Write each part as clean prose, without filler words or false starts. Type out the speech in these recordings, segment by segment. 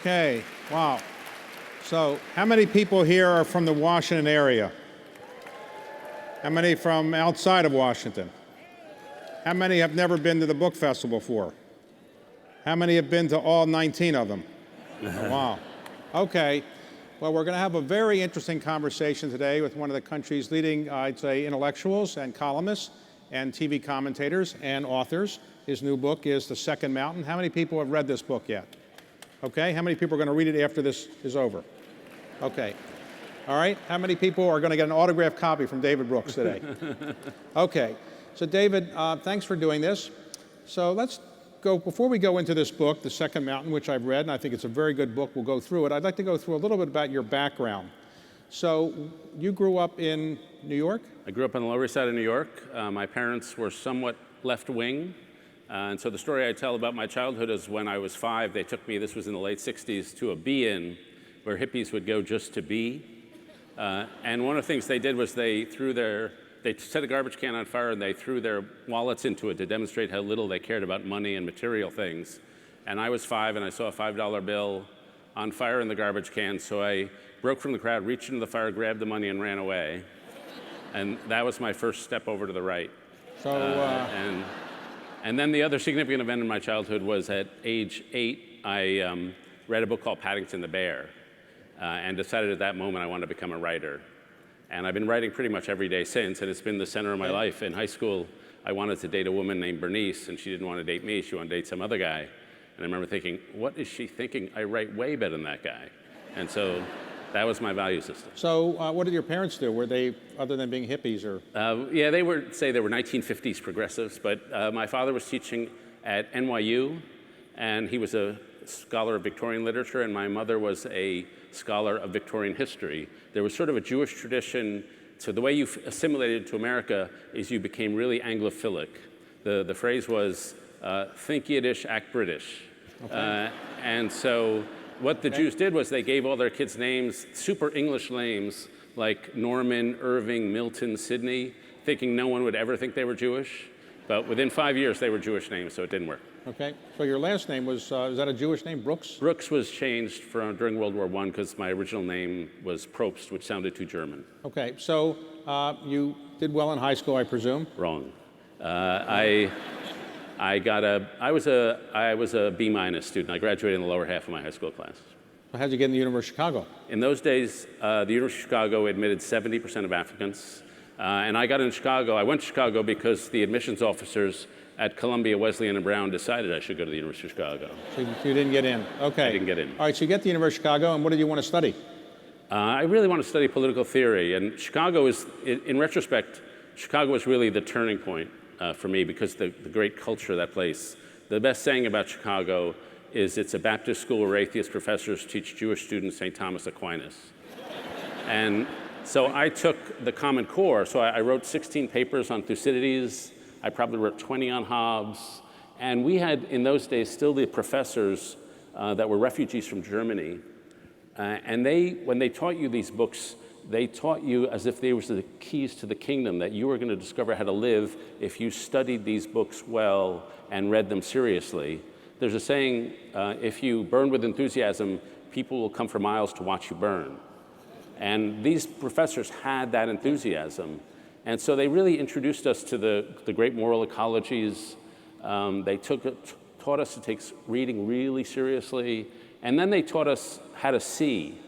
Okay, wow. So how many people here are from the Washington area? How many from outside of Washington? How many have never been to the book festival before? How many have been to all 19 of them? Oh, wow. Okay. Well, we're going to have a very interesting conversation today with one of the country's leading, I'd say, intellectuals and columnists and TV commentators and authors. His new book is The Second Mountain. How many people have read this book yet? Okay. How many people are going to read it after this is over? Okay. All right. How many people are going to get an autographed copy from David Brooks today? Okay. So David, thanks for doing this. So let's go, before we go into this book, The Second Mountain, which I've read, and I think it's a very good book, we'll go through it. I'd like to go through a little bit about your background. So you grew up in New York? I grew up on the Lower East Side of New York. My parents were somewhat left-wing. And so the story I tell about my childhood is when I was 5, they took me, this was in the late 60s, to a be-in where hippies would go just to be. And one of the things they did was they set a garbage can on fire and they threw their wallets into it to demonstrate how little they cared about money and material things. And I was 5 and I saw a $5 bill on fire in the garbage can, so I broke from the crowd, reached into the fire, grabbed the money and ran away. And that was my first step over to the right. So, And then the other significant event in my childhood was at age 8, I read a book called Paddington the Bear and decided at that moment I wanted to become a writer. And I've been writing pretty much every day since, and it's been the center of my life. In high school, I wanted to date a woman named Bernice, and she didn't want to date me. She wanted to date some other guy. And I remember thinking, what is she thinking? I write way better than that guy. And so that was my value system. So what did your parents do? Were they, other than being hippies, or? Yeah, they were 1950s progressives, but my father was teaching at NYU, and he was a scholar of Victorian literature, and my mother was a scholar of Victorian history. There was sort of a Jewish tradition, so the way you assimilated to America is you became really Anglophilic. The phrase was, think Yiddish, act British. Okay. And so what the Jews did was they gave all their kids names, super English names, like Norman, Irving, Milton, Sidney, thinking no one would ever think they were Jewish. But within 5 years, they were Jewish names, so it didn't work. Okay. So your last name was, is that a Jewish name, Brooks? Brooks was changed during World War I because my original name was Probst, which sounded too German. Okay. So you did well in high school, I presume? Wrong. I was a B- student. I graduated in the lower half of my high school class. How did you get in the University of Chicago? In those days, the University of Chicago admitted 70% of applicants. And I got into Chicago. I went to Chicago because the admissions officers at Columbia, Wesleyan, and Brown decided I should go to the University of Chicago. So you didn't get in? Okay. I didn't get in. All right, so you get to the University of Chicago, and what did you want to study? I really want to study political theory, and Chicago is, in retrospect, Chicago was really the turning point for me because the great culture of that place. The best saying about Chicago is it's a Baptist school where atheist professors teach Jewish students St. Thomas Aquinas. And so I took the Common Core, so I wrote 16 papers on Thucydides, I probably wrote 20 on Hobbes, and we had, in those days, still the professors that were refugees from Germany. And when they taught you these books, they taught you as if they were the keys to the kingdom, that you were going to discover how to live if you studied these books well and read them seriously. There's a saying, if you burn with enthusiasm, people will come for miles to watch you burn. And these professors had that enthusiasm. And so they really introduced us to the great moral ecologies. They taught us to take reading really seriously. And then they taught us how to see,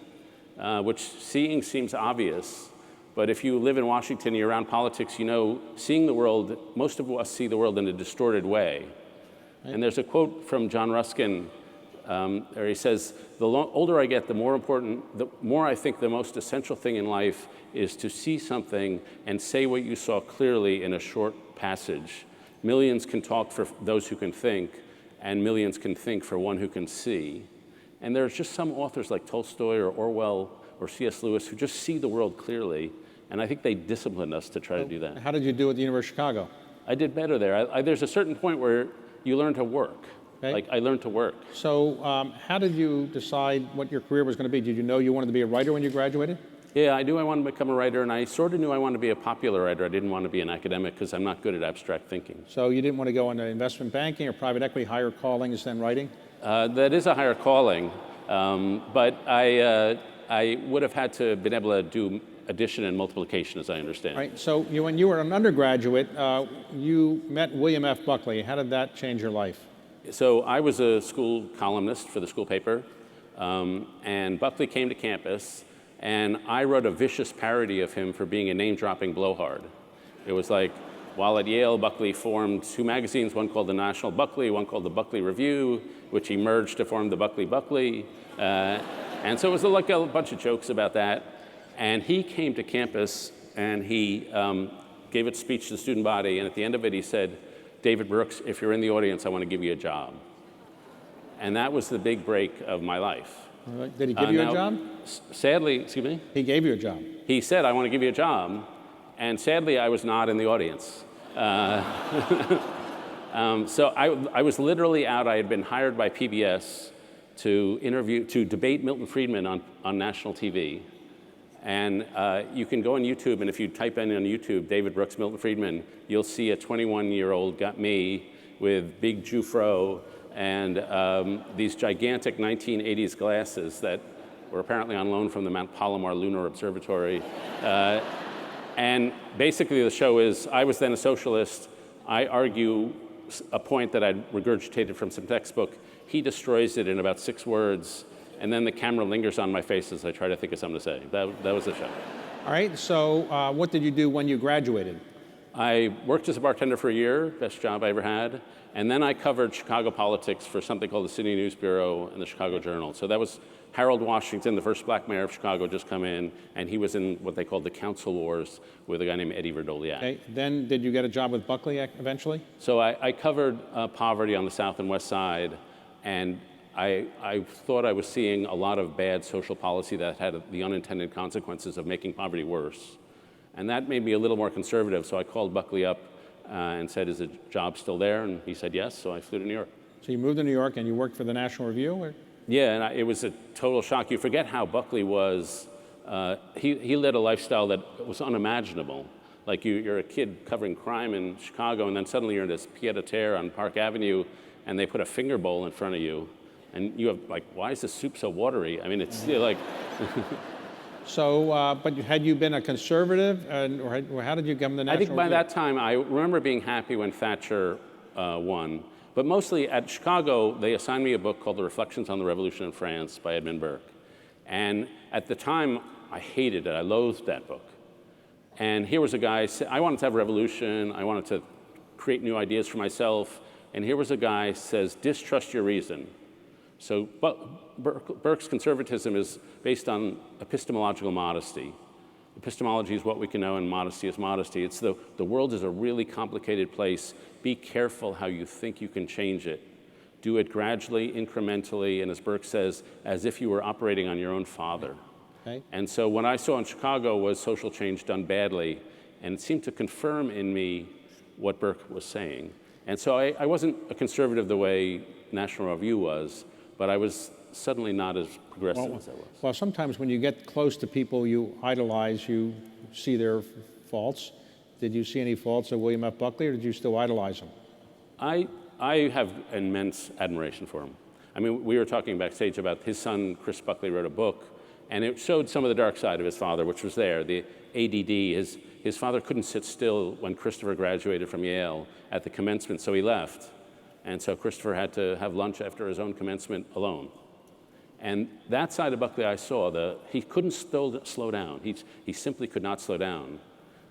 which seeing seems obvious. But if you live in Washington and you're around politics, you know, seeing the world, most of us see the world in a distorted way. Right. And there's a quote from John Ruskin where he says, the older I get, the more I think the most essential thing in life is to see something and say what you saw clearly in a short passage. Millions can talk for those who can think, and millions can think for one who can see. And there's just some authors like Tolstoy or Orwell or C.S. Lewis who just see the world clearly, and I think they disciplined us to try to do that. How did you do at the University of Chicago? I did better there. There's a certain point where you learn to work. Okay. Like, I learned to work. So how did you decide what your career was going to be? Did you know you wanted to be a writer when you graduated? Yeah, I knew I wanted to become a writer, and I sort of knew I wanted to be a popular writer. I didn't want to be an academic because I'm not good at abstract thinking. So you didn't want to go into investment banking or private equity, higher callings than writing? That is a higher calling, but I would have had to have been able to do addition and multiplication, as I understand. Right. So when you were an undergraduate, you met William F. Buckley. How did that change your life? So I was a school columnist for the school paper, and Buckley came to campus, and I wrote a vicious parody of him for being a name-dropping blowhard. It was like, while at Yale, Buckley formed two magazines, one called the National Buckley, one called the Buckley Review, which he merged to form the Buckley. And so it was like a bunch of jokes about that. And he came to campus, and he gave a speech to the student body, and at the end of it, he said, David Brooks, if you're in the audience, I want to give you a job. And that was the big break of my life. Did he give you a job? Sadly, excuse me? He gave you a job. He said, I want to give you a job. And sadly, I was not in the audience. So I was literally out. I had been hired by PBS to debate Milton Friedman on national TV. And you can go on YouTube, and if you type in on YouTube, David Brooks, Milton Friedman, you'll see a 21-year-old got me with big Jufro and these gigantic 1980s glasses that were apparently on loan from the Mount Palomar Lunar Observatory. And basically the show is, I was then a socialist. I argue a point that I'd regurgitated from some textbook. He destroys it in about 6 words. And then the camera lingers on my face as I try to think of something to say. That was the show. All right, so what did you do when you graduated? I worked as a bartender for a year, best job I ever had. And then I covered Chicago politics for something called the City News Bureau and the Chicago Journal. So that was Harold Washington, the first black mayor of Chicago, just come in, and he was in what they called the Council Wars with a guy named Eddie Verdoliak. Okay, then did you get a job with Buckley eventually? So I covered poverty on the South and West Side, and I thought I was seeing a lot of bad social policy that had the unintended consequences of making poverty worse. And that made me a little more conservative, so I called Buckley up and said, is the job still there? And he said yes, so I flew to New York. So you moved to New York and you worked for the National Review? Or? Yeah, and it was a total shock. You forget how Buckley was. He led a lifestyle that was unimaginable. Like you're a kid covering crime in Chicago, and then suddenly you're in this pied-à-terre on Park Avenue, and they put a finger bowl in front of you. And you have like, why is this soup so watery? I mean, it's like... So, but had you been a conservative, or how did you come to the National I think by Review? that time, I remember being happy when Thatcher won. But mostly at Chicago, they assigned me a book called The Reflections on the Revolution in France by Edmund Burke. And at the time, I hated it. I loathed that book. And here was a guy, I wanted to have a revolution. I wanted to create new ideas for myself. And here was a guy says, distrust your reason. So Burke's conservatism is based on epistemological modesty. Epistemology is what we can know, and modesty is modesty. It's the world is a really complicated place. Be careful how you think you can change it. Do it gradually, incrementally, and as Burke says, as if you were operating on your own father. Okay. And so what I saw in Chicago was social change done badly, and it seemed to confirm in me what Burke was saying. And so I wasn't a conservative the way National Review was, but I was suddenly not as progressive as I was. Well, sometimes when you get close to people you idolize, you see their faults. Did you see any faults of William F. Buckley, or did you still idolize him? I have immense admiration for him. I mean, we were talking backstage about his son, Chris Buckley, wrote a book, and it showed some of the dark side of his father, which was there. The ADD, his father couldn't sit still when Christopher graduated from Yale at the commencement, so he left. And so Christopher had to have lunch after his own commencement alone. And that side of Buckley I saw, he couldn't slow down. He simply could not slow down.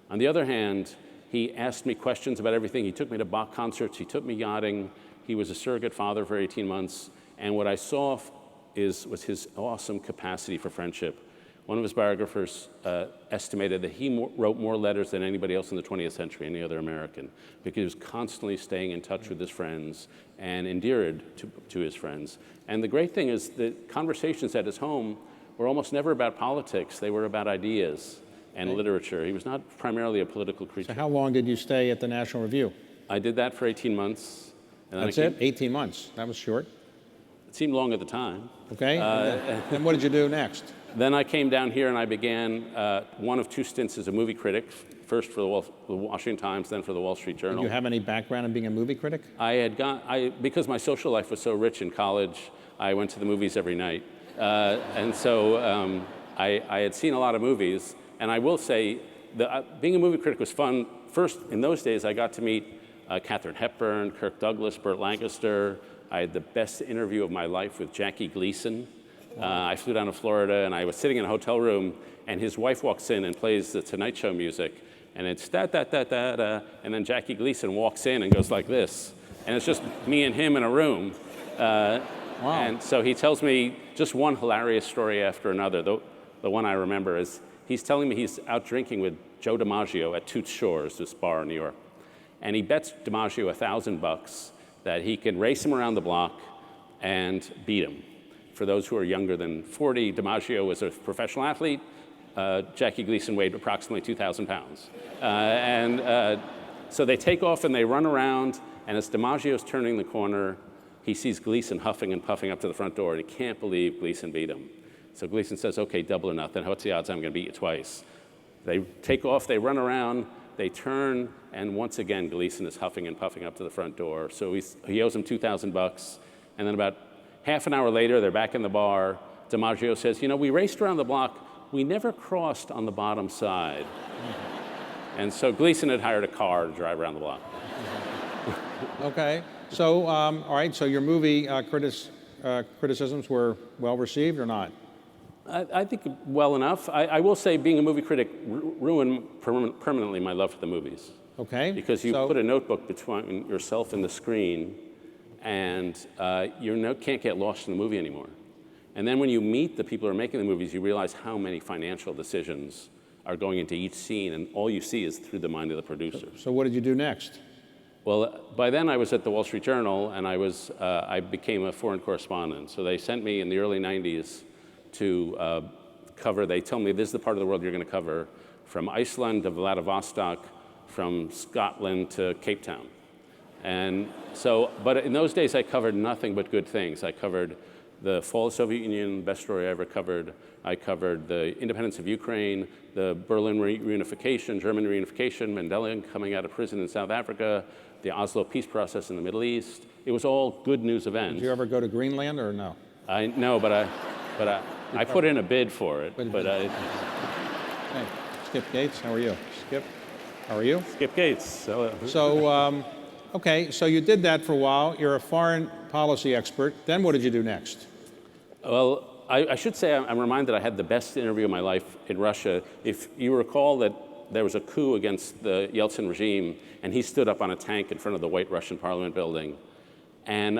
On the other hand, he asked me questions about everything. He took me to Bach concerts. He took me yachting. He was a surrogate father for 18 months. And what I saw was his awesome capacity for friendship. One of his biographers estimated that he wrote more letters than anybody else in the 20th century, any other American, because he was constantly staying in touch with his friends and endeared to his friends. And the great thing is that conversations at his home were almost never about politics. They were about ideas and literature. He was not primarily a political creature. So how long did you stay at the National Review? I did that for 18 months. And That's it? 18 months. That was short. It seemed long at the time. Okay. And what did you do next? Then I came down here and I began one of two stints as a movie critic, first for the Washington Times, then for the Wall Street Journal. Did you have any background in being a movie critic? Because my social life was so rich in college, I went to the movies every night. And so I had seen a lot of movies. And I will say, being a movie critic was fun. First, in those days, I got to meet Katharine Hepburn, Kirk Douglas, Burt Lancaster. I had the best interview of my life with Jackie Gleason. I flew down to Florida, and I was sitting in a hotel room, and his wife walks in and plays the Tonight Show music. And it's da-da-da-da-da, and then Jackie Gleason walks in and goes like this. And it's just me and him in a room. Wow. And so he tells me just one hilarious story after another. The one I remember is, he's telling me he's out drinking with Joe DiMaggio at Toots Shores, this bar in New York. And he bets DiMaggio $1,000 that he can race him around the block and beat him. For those who are younger than 40, DiMaggio was a professional athlete. Jackie Gleason weighed approximately 2,000 pounds. So they take off and they run around, and as DiMaggio's turning the corner, he sees Gleason huffing and puffing up to the front door, and he can't believe Gleason beat him. So Gleason says, okay, double or nothing. What's the odds I'm going to beat you twice? They take off, they run around, they turn, and once again, Gleason is huffing and puffing up to the front door. So he owes him $2,000. And then about half an hour later, they're back in the bar. DiMaggio says, we raced around the block. We never crossed on the bottom side. And so Gleason had hired a car to drive around the block. Okay. So, all right, so your movie criticisms were well received or not? I think well enough. I will say being a movie critic ruined permanently my love for the movies. Okay. Because you put a notebook between yourself and the screen, and you can't get lost in the movie anymore. And then when you meet the people who are making the movies, you realize how many financial decisions are going into each scene, and all you see is through the mind of the producer. So what did you do next? Well, by then I was at the Wall Street Journal, and I became a foreign correspondent. So they sent me in the early 90s to cover. They told me, this is the part of the world you're going to cover, from Iceland to Vladivostok, from Scotland to Cape Town. And so, but in those days I covered nothing but good things. I covered the fall of the Soviet Union, best story I ever covered. I covered the independence of Ukraine, the Berlin reunification, German reunification, Mandela coming out of prison in South Africa, the Oslo peace process in the Middle East. It was all good news events. Did you ever go to Greenland or no? No, but I put in a bid for it. Hey, Skip Gates, how are you? Skip, how are you? Skip Gates. Okay, so you did that for a while. You're a foreign policy expert. Then what did you do next? Well, I should say I'm reminded I had the best interview of my life in Russia. If you recall that there was a coup against the Yeltsin regime, and he stood up on a tank in front of the White Russian Parliament building. And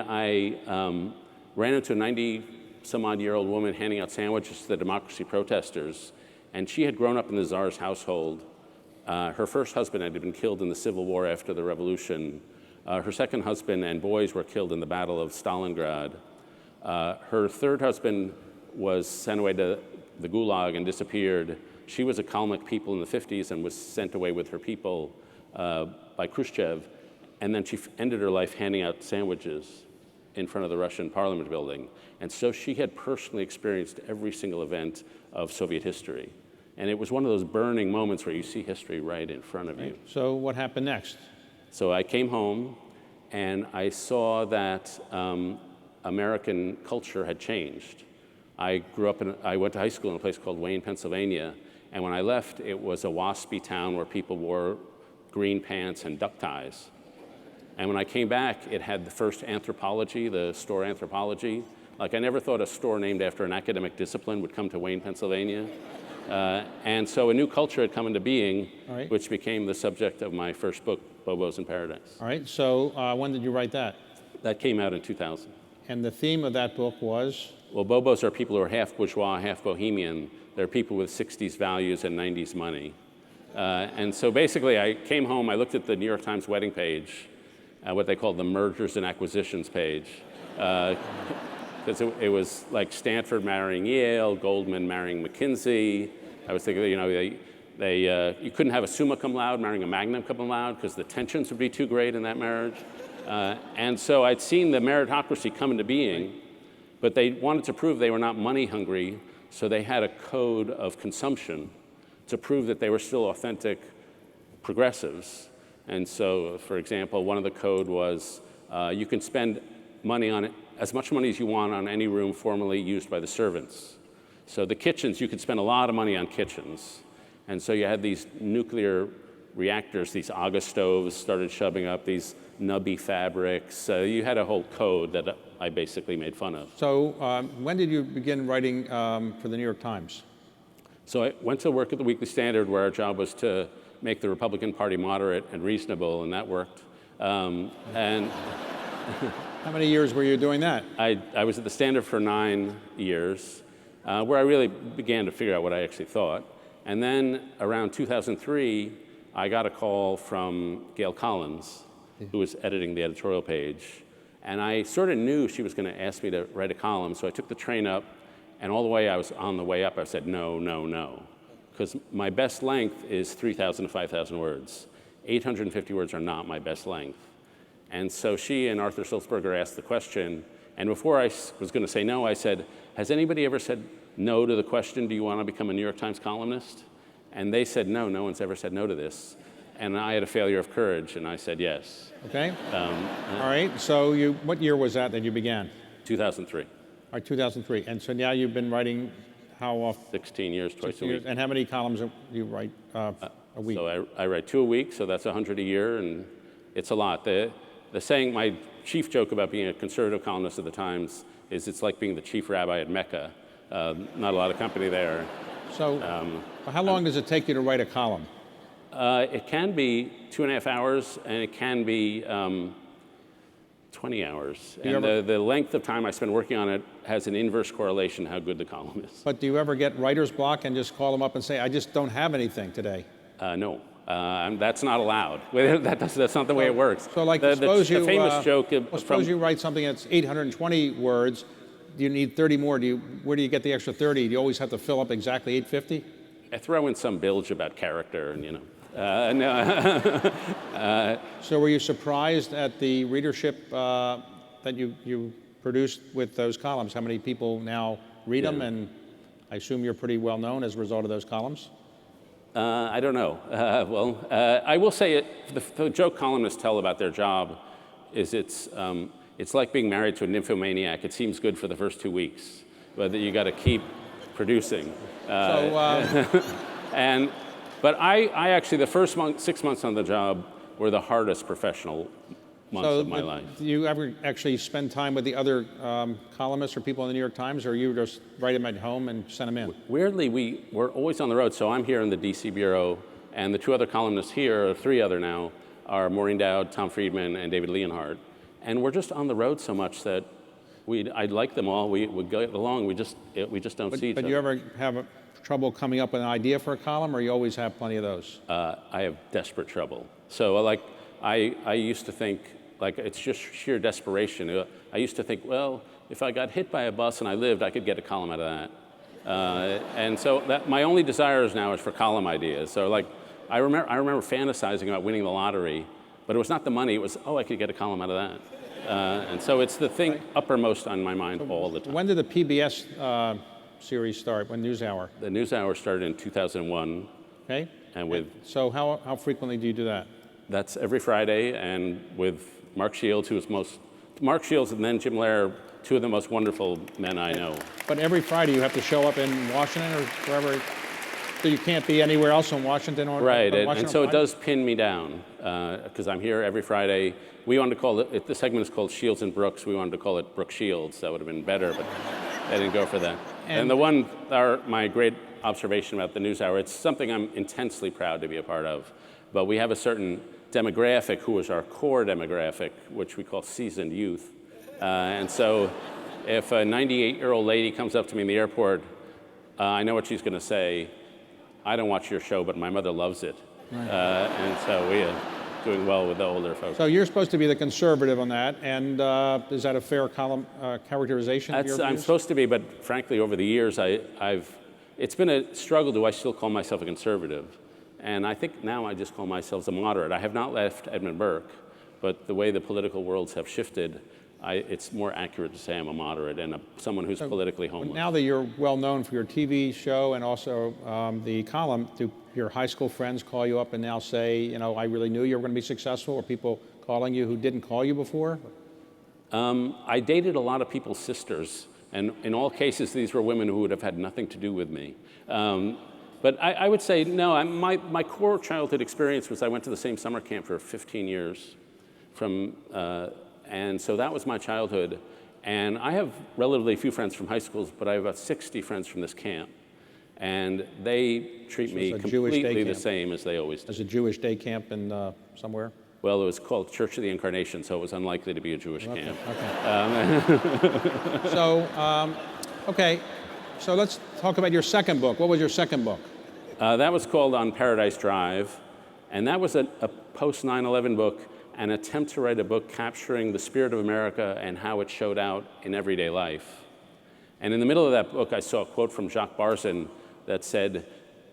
ran into a 90-some-odd-year-old woman handing out sandwiches to the democracy protesters, and she had grown up in the Tsar's household. Her first husband had been killed in the Civil War after the revolution. Her second husband and boys were killed in the Battle of Stalingrad. Her third husband was sent away to the Gulag and disappeared. She was a Kalmyk people in the 50s and was sent away with her people by Khrushchev. And then she ended her life handing out sandwiches in front of the Russian Parliament building. And so she had personally experienced every single event of Soviet history. And it was one of those burning moments where you see history right in front of you. So what happened next? So I came home and I saw that American culture had changed. I went to high school in a place called Wayne, Pennsylvania, and when I left, it was a waspy town where people wore green pants and duck ties. And when I came back, it had the first Anthropology, the store Anthropology. Like, I never thought a store named after an academic discipline would come to Wayne, Pennsylvania. And so a new culture had come into being, right, which became the subject of my first book, Bobos in Paradise. All right, so when did you write that? That came out in 2000. And the theme of that book was? Well, Bobos are people who are half bourgeois, half bohemian. They're people with 60s values and 90s money. And so basically, I came home, I looked at the New York Times wedding page, what they call the mergers and acquisitions page. Because it was like Stanford marrying Yale, Goldman marrying McKinsey. I was thinking, you know, you couldn't have a summa cum laude marrying a magna cum laude because the tensions would be too great in that marriage. And so I'd seen the meritocracy come into being, but they wanted to prove they were not money hungry, so they had a code of consumption to prove that they were still authentic progressives. And so, for example, one of the code was you can spend money on it, as much money as you want on any room formerly used by the servants. So the kitchens, you could spend a lot of money on kitchens. And so you had these nuclear reactors, these Aga stoves started shoving up, these nubby fabrics. You had a whole code that I basically made fun of. So when did you begin writing for the New York Times? So I went to work at the Weekly Standard, where our job was to make the Republican Party moderate and reasonable, and that worked. And how many years were you doing that? I was at the Standard for 9 years, where I really began to figure out what I actually thought. And then around 2003, I got a call from Gail Collins, who was editing the editorial page. And I sort of knew she was going to ask me to write a column, so I took the train up, and all the way I was on the way up, I said, no, no, no. Because my best length is 3,000 to 5,000 words. 850 words are not my best length. And so she and Arthur Sulzberger asked the question, and before I was going to say no, I said, has anybody ever said no to the question, do you want to become a New York Times columnist? And they said, no, no one's ever said no to this. And I had a failure of courage, and I said yes. Okay. All right, so what year was that you began? 2003. All right, 2003. And so now you've been writing how often? 16 years, twice a week. And how many columns do you write a week? So I write 2 a week, so that's 100 a year, and it's a lot. The saying, my chief joke about being a conservative columnist at the Times is it's like being the chief rabbi at Mecca. Not a lot of company there. So how long does it take you to write a column? It can be 2.5 hours, and it can be 20 hours. And the length of time I spend working on it has an inverse correlation to how good the column is. But do you ever get writer's block and just call them up and say, I just don't have anything today? No. That's not allowed. That's not the way it works. So like, the famous joke suppose you write something that's 820 words, do you need 30 more? Where do you get the extra 30? Do you always have to fill up exactly 850? I throw in some bilge about character, and no. So were you surprised at the readership that you produced with those columns? How many people now read them? And I assume you're pretty well known as a result of those columns? I don't know. I will say the joke columnists tell about their job is it's like being married to a nymphomaniac. It seems good for the first 2 weeks, but you got to keep producing. But I actually, the first 6 months on the job were the hardest professional months of my life. Do you ever actually spend time with the other columnists or people in the New York Times, or you just write them at home and send them in? Weirdly, we're always on the road. So I'm here in the DC bureau, and the 2 other columnists here, or 3 other now, are Maureen Dowd, Tom Friedman, and David Leonhardt. And we're just on the road so much that I like them all. We get along. We just don't see each But other. you ever have trouble coming up with an idea for a column, or you always have plenty of those? I have desperate trouble. So like I used to think like it's just sheer desperation. I used to think, well, if I got hit by a bus and I lived, I could get a column out of that. And so that my only desires now is for column ideas. So like I remember fantasizing about winning the lottery, but it was not the money. It was, oh, I could get a column out of that. And so it's the thing uppermost on my mind all the time. When did the PBS series start? When NewsHour? The NewsHour started in 2001, Okay. and with So how frequently do you do that? that's every Friday, and with Mark Shields, Mark Shields and then Jim Lehrer, two of the most wonderful men I know. But every Friday you have to show up in Washington or wherever, so you can't be anywhere else in Washington or Right, Washington and so on it does pin me down because I'm here every Friday. We wanted to call it, the segment is called Shields and Brooks. We wanted to call it Brooke Shields. That would have been better, but I didn't go for that. And my great observation about the NewsHour, it's something I'm intensely proud to be a part of. But we have a certain demographic who is our core demographic, which we call seasoned youth. And so if a 98-year-old lady comes up to me in the airport, I know what she's going to say. I don't watch your show, but my mother loves it. Right. And so we are doing well with the older folks. So you're supposed to be the conservative on that, and is that a fair column characterization of your views? I'm supposed to be, but frankly, over the years, it's been a struggle. Do I still call myself a conservative? And I think now I just call myself a moderate. I have not left Edmund Burke, but the way the political worlds have shifted, it's more accurate to say I'm a moderate and someone who's politically homeless. Now that you're well known for your TV show and also the column, do your high school friends call you up and now say, I really knew you were going to be successful, or people calling you who didn't call you before? I dated a lot of people's sisters, and in all cases, these were women who would have had nothing to do with me. But I would say, no, my core childhood experience was I went to the same summer camp for 15 years. And so that was my childhood. And I have relatively few friends from high schools, but I have about 60 friends from this camp. And they treat me completely the same as they always do. There's a Jewish day camp in somewhere? Well, it was called Church of the Incarnation, so it was unlikely to be a Jewish camp. Okay. So let's talk about your second book. What was your second book? That was called On Paradise Drive, and that was a post-9/11 book, an attempt to write a book capturing the spirit of America and how it showed out in everyday life. And in the middle of that book, I saw a quote from Jacques Barzin that said,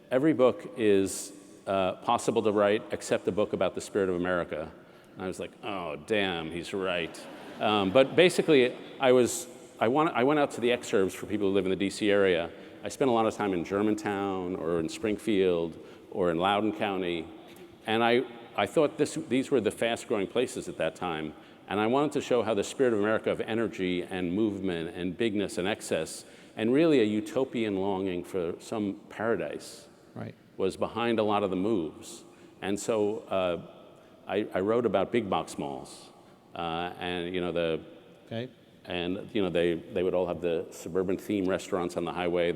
every book is possible to write except a book about the spirit of America. And I was like, oh, damn, he's right. But basically, I went out to the exurbs for people who live in the DC area. I spent a lot of time in Germantown or in Springfield or in Loudoun County. And I thought these were the fast-growing places at that time. And I wanted to show how the spirit of America of energy and movement and bigness and excess and really a utopian longing for some paradise was behind a lot of the moves. And so I wrote about big box malls. And they would all have the suburban theme restaurants on the highway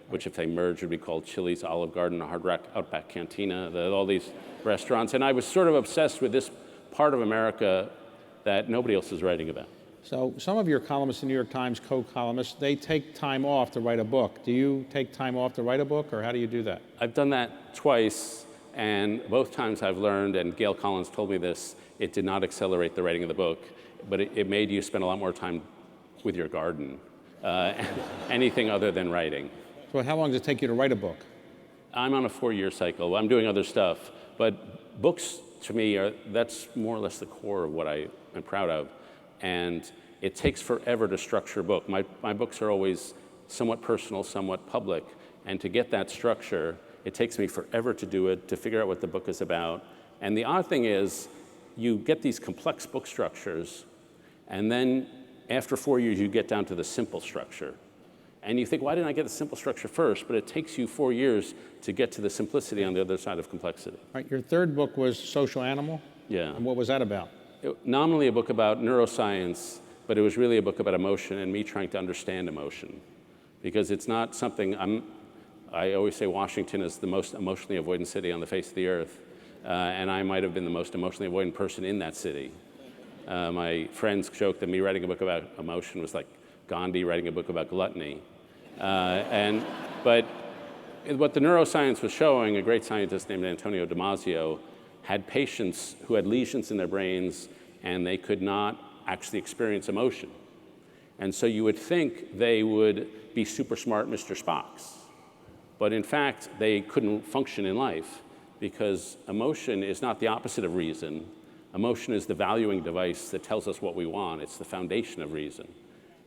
which if they merged would be called Chili's, Olive Garden, Hard Rock Outback Cantina, all these restaurants. And I was sort of obsessed with this part of America that nobody else is writing about. So some of your columnists, the New York Times co-columnists, they take time off to write a book. Do you take time off to write a book, or how do you do that? I've done that twice, and both times I've learned, and Gail Collins told me this, it did not accelerate the writing of the book, but it made you spend a lot more time with your garden, anything other than writing. So how long does it take you to write a book? I'm on a 4-year cycle. I'm doing other stuff, but books to me that's more or less the core of what I am proud of, and it takes forever to structure a book. My books are always somewhat personal, somewhat public, and to get that structure, it takes me forever to do it, to figure out what the book is about. And the odd thing is, you get these complex book structures, and then after 4 years, you get down to the simple structure. And you think, why didn't I get the simple structure first? But it takes you 4 years to get to the simplicity on the other side of complexity. All right, your third book was Social Animal? Yeah. And what was that about? Nominally a book about neuroscience, but it was really a book about emotion and me trying to understand emotion. Because it's not something I always say Washington is the most emotionally avoidant city on the face of the earth. And I might have been the most emotionally avoidant person in that city. My friends joke that me writing a book about emotion was like Gandhi writing a book about gluttony. But what the neuroscience was showing, a great scientist named Antonio Damasio had patients who had lesions in their brains and they could not actually experience emotion. And so you would think they would be super smart Mr. Spocks. But in fact, they couldn't function in life because emotion is not the opposite of reason. Emotion is the valuing device that tells us what we want. It's the foundation of reason.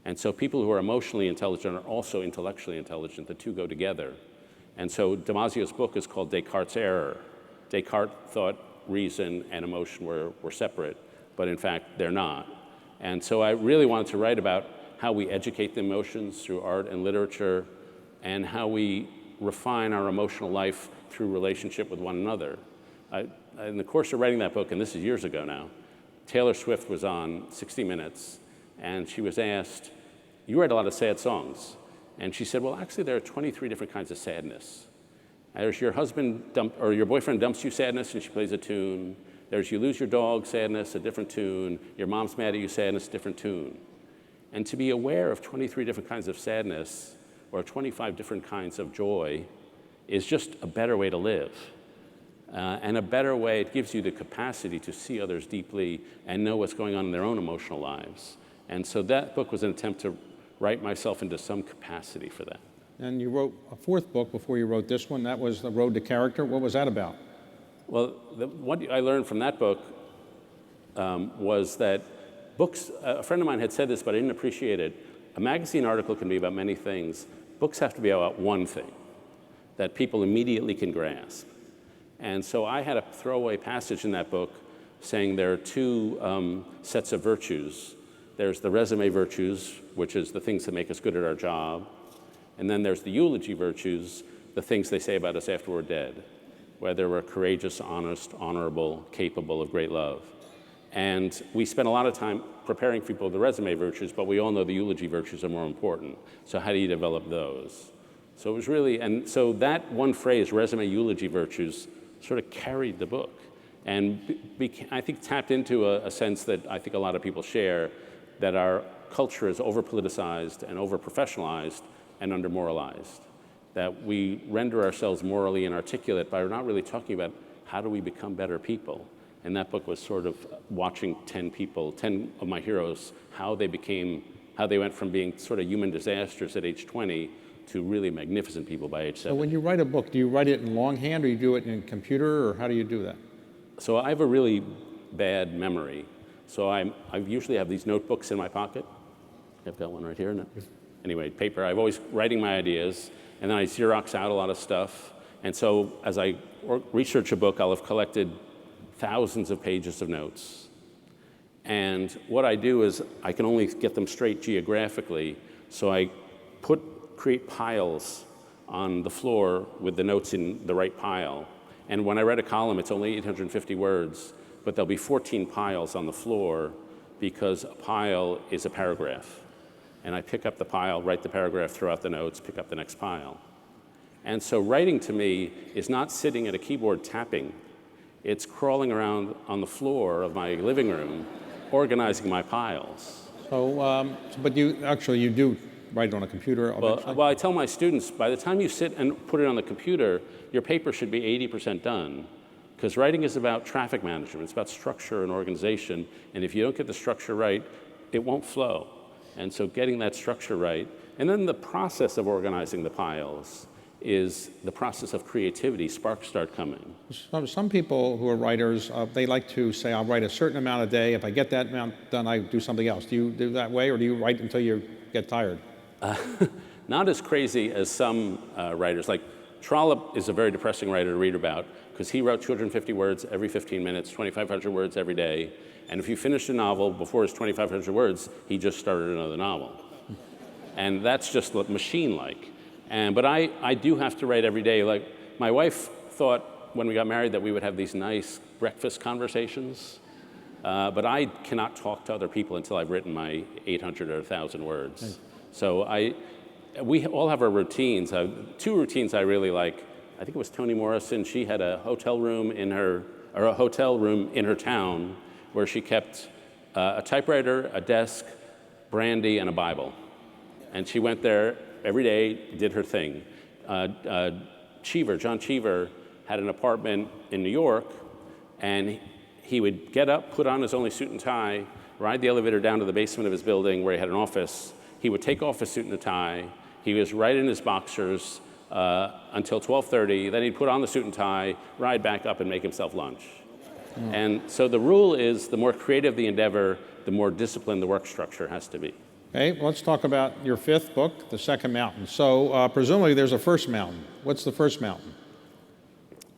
And so people who are emotionally intelligent are also intellectually intelligent. The two go together. And so Damasio's book is called Descartes' Error. Descartes thought reason and emotion were separate, but in fact, they're not. And so I really wanted to write about how we educate the emotions through art and literature, and how we refine our emotional life through relationship with one another. In the course of writing that book, and this is years ago now, Taylor Swift was on 60 Minutes, and she was asked, "You write a lot of sad songs." And she said, "Well, actually, there are 23 different kinds of sadness. There's your your boyfriend dumps you sadness, and she plays a tune. There's you lose your dog sadness, a different tune. Your mom's mad at you sadness, different tune." And to be aware of 23 different kinds of sadness or 25 different kinds of joy is just a better way to live. And a better way, it gives you the capacity to see others deeply and know what's going on in their own emotional lives. And so that book was an attempt to write myself into some capacity for that. And you wrote a fourth book before you wrote this one. That was The Road to Character. What was that about? Well, what I learned from that book was that books, a friend of mine had said this, but I didn't appreciate it. A magazine article can be about many things. Books have to be about one thing that people immediately can grasp. And so I had a throwaway passage in that book saying there are two sets of virtues. There's the resume virtues, which is the things that make us good at our job. And then there's the eulogy virtues, the things they say about us after we're dead, whether we're courageous, honest, honorable, capable of great love. And we spent a lot of time preparing people with the resume virtues, but we all know the eulogy virtues are more important. So how do you develop those? So it was really, and so that one phrase, resume eulogy virtues, sort of carried the book. And I think tapped into a sense that I think a lot of people share, that our culture is over-politicized and over-professionalized and under-moralized. That we render ourselves morally inarticulate, but we're not really talking about how do we become better people. And that book was sort of watching 10 of my heroes, how they went from being sort of human disasters at age 20 to really magnificent people by age 70. So when you write a book, do you write it in longhand or you do it in a computer, or how do you do that? So I have a really bad memory. So I usually have these notebooks in my pocket. I've got one right here. Anyway, paper. I'm always writing my ideas, and then I Xerox out a lot of stuff. And so as I research a book, I'll have collected thousands of pages of notes. And what I do is I can only get them straight geographically, so I create piles on the floor with the notes in the right pile. And when I write a column, it's only 850 words, but there'll be 14 piles on the floor because a pile is a paragraph. And I pick up the pile, write the paragraph, throw out the notes, pick up the next pile. And so writing to me is not sitting at a keyboard tapping. It's crawling around on the floor of my living room, organizing my piles. So, but you do write it on a computer eventually? Well, I tell my students, by the time you sit and put it on the computer, your paper should be 80% done. Because writing is about traffic management. It's about structure and organization. And if you don't get the structure right, it won't flow. And so getting that structure right, and then the process of organizing the piles is the process of creativity. Sparks start coming. Some people who are writers, they like to say, I'll write a certain amount a day. If I get that amount done, I do something else. Do you do that way, or do you write until you get tired? Not as crazy as some writers. Like Trollope is a very depressing writer to read about because he wrote 250 words every 15 minutes, 2,500 words every day. And if you finished a novel before his 2,500 words, he just started another novel. And that's just machine-like. But I do have to write every day. Like my wife thought when we got married that we would have these nice breakfast conversations. But I cannot talk to other people until I've written my 800 or 1,000 words. Nice. So we all have our routines. Two routines I really like. I think it was Toni Morrison. She had a hotel room in her town where she kept a typewriter, a desk, brandy, and a Bible. And she went there every day, did her thing. John Cheever, had an apartment in New York, and he would get up, put on his only suit and tie, ride the elevator down to the basement of his building where he had an office. He would take off his suit and a tie. He was right in his boxers until 12:30. Then he'd put on the suit and tie, ride back up, and make himself lunch. And so the rule is the more creative the endeavor, the more disciplined the work structure has to be. Okay, let's talk about your fifth book, The Second Mountain. So presumably there's a first mountain. What's the first mountain?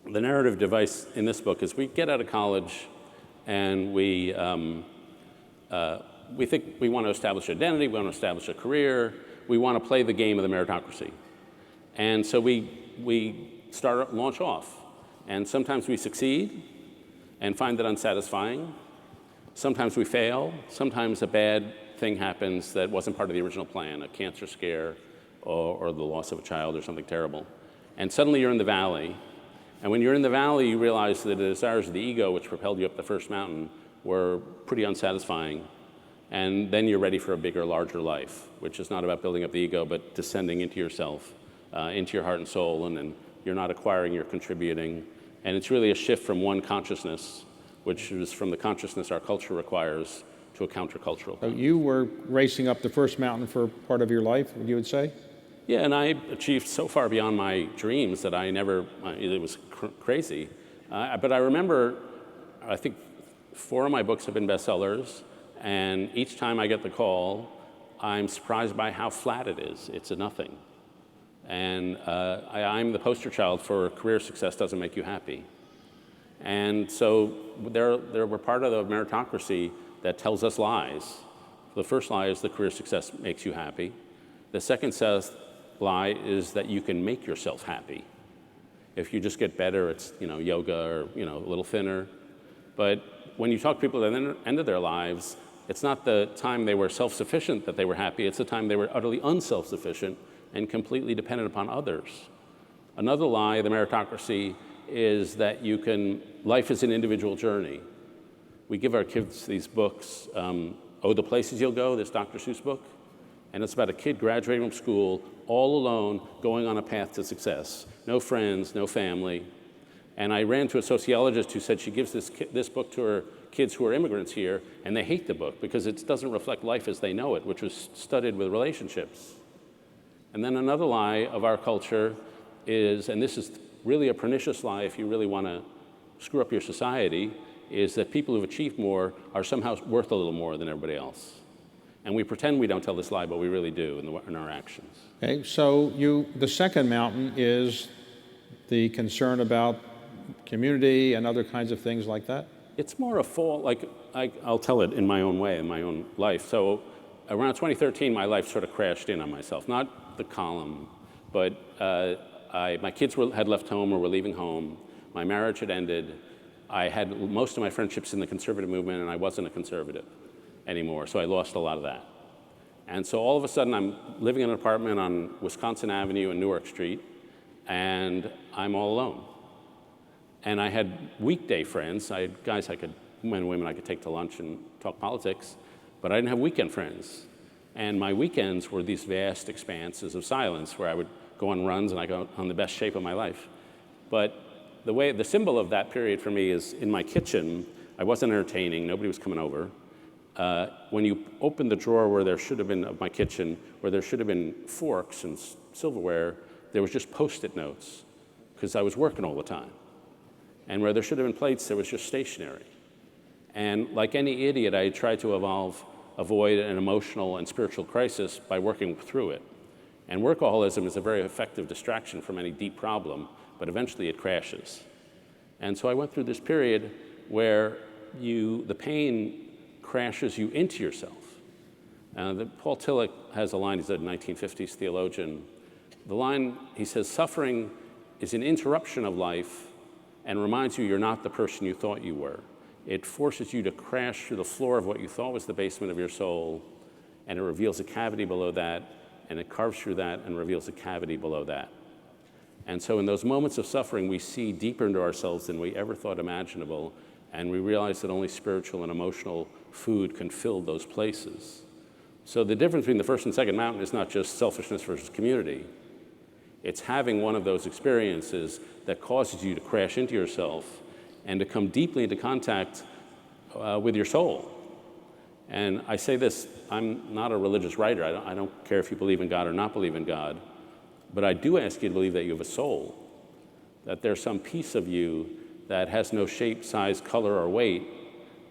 The narrative device in this book is we get out of college and we think we want to establish identity, we want to establish a career, we want to play the game of the meritocracy. And so we launch off. And sometimes we succeed and find it unsatisfying. Sometimes we fail. Sometimes a bad thing happens that wasn't part of the original plan, a cancer scare or the loss of a child or something terrible. And suddenly you're in the valley. And when you're in the valley, you realize that the desires of the ego, which propelled you up the first mountain, were pretty unsatisfying. And then you're ready for a bigger, larger life, which is not about building up the ego, but descending into yourself, into your heart and soul, and then you're not acquiring, you're contributing. And it's really a shift from one consciousness, which is from the consciousness our culture requires, to a countercultural. So you were racing up the first mountain for part of your life, you would say? Yeah, and I achieved so far beyond my dreams that I never, it was crazy. But I remember, I think 4 of my books have been bestsellers, and each time I get the call, I'm surprised by how flat it is. It's a nothing. And I'm the poster child for career success doesn't make you happy. And so we're part of the meritocracy that tells us lies. The first lie is that career success makes you happy. The second lie is that you can make yourself happy. If you just get better, it's yoga or a little thinner. But when you talk to people at the end of their lives, it's not the time they were self-sufficient that they were happy, it's the time they were utterly unself-sufficient and completely dependent upon others. Another lie of the meritocracy is that life is an individual journey. We give our kids these books, Oh, the Places You'll Go, this Dr. Seuss book, and it's about a kid graduating from school, all alone, going on a path to success. No friends, no family. And I ran to a sociologist who said she gives this book to her kids who are immigrants here, and they hate the book because it doesn't reflect life as they know it, which was studied with relationships. And then another lie of our culture is, and this is really a pernicious lie if you really want to screw up your society, is that people who've achieved more are somehow worth a little more than everybody else. And we pretend we don't tell this lie, but we really do in our actions. Okay, so the second mountain is the concern about community and other kinds of things like that? It's more a fall, I'll tell it in my own way, in my own life. So around 2013, my life sort of crashed in on myself. Not the column, but my kids had left home or were leaving home. My marriage had ended. I had most of my friendships in the conservative movement, and I wasn't a conservative anymore, so I lost a lot of that. And so all of a sudden, I'm living in an apartment on Wisconsin Avenue and Newark Street, and I'm all alone. And I had weekday friends. I had guys men and women I could take to lunch and talk politics, but I didn't have weekend friends. And my weekends were these vast expanses of silence where I would go on runs and I go on the best shape of my life. But the symbol of that period for me is in my kitchen. I wasn't entertaining, nobody was coming over. When you open the drawer where there should have been, of my kitchen, where there should have been forks and silverware, there was just Post-it notes, because I was working all the time. And where there should have been plates, there was just stationery. And like any idiot, I tried to avoid an emotional and spiritual crisis by working through it. And workaholism is a very effective distraction from any deep problem, but eventually it crashes. And so I went through this period where the pain crashes you into yourself. Paul Tillich has a line, he's a 1950s theologian. The line, he says, suffering is an interruption of life and reminds you you're not the person you thought you were. It forces you to crash through the floor of what you thought was the basement of your soul, and it reveals a cavity below that, and it carves through that and reveals a cavity below that. And so in those moments of suffering, we see deeper into ourselves than we ever thought imaginable, and we realize that only spiritual and emotional food can fill those places. So the difference between the first and second mountain is not just selfishness versus community. It's having one of those experiences that causes you to crash into yourself and to come deeply into contact with your soul. And I say this, I'm not a religious writer. I don't care if you believe in God or not believe in God. But I do ask you to believe that you have a soul, that there's some piece of you that has no shape, size, color, or weight,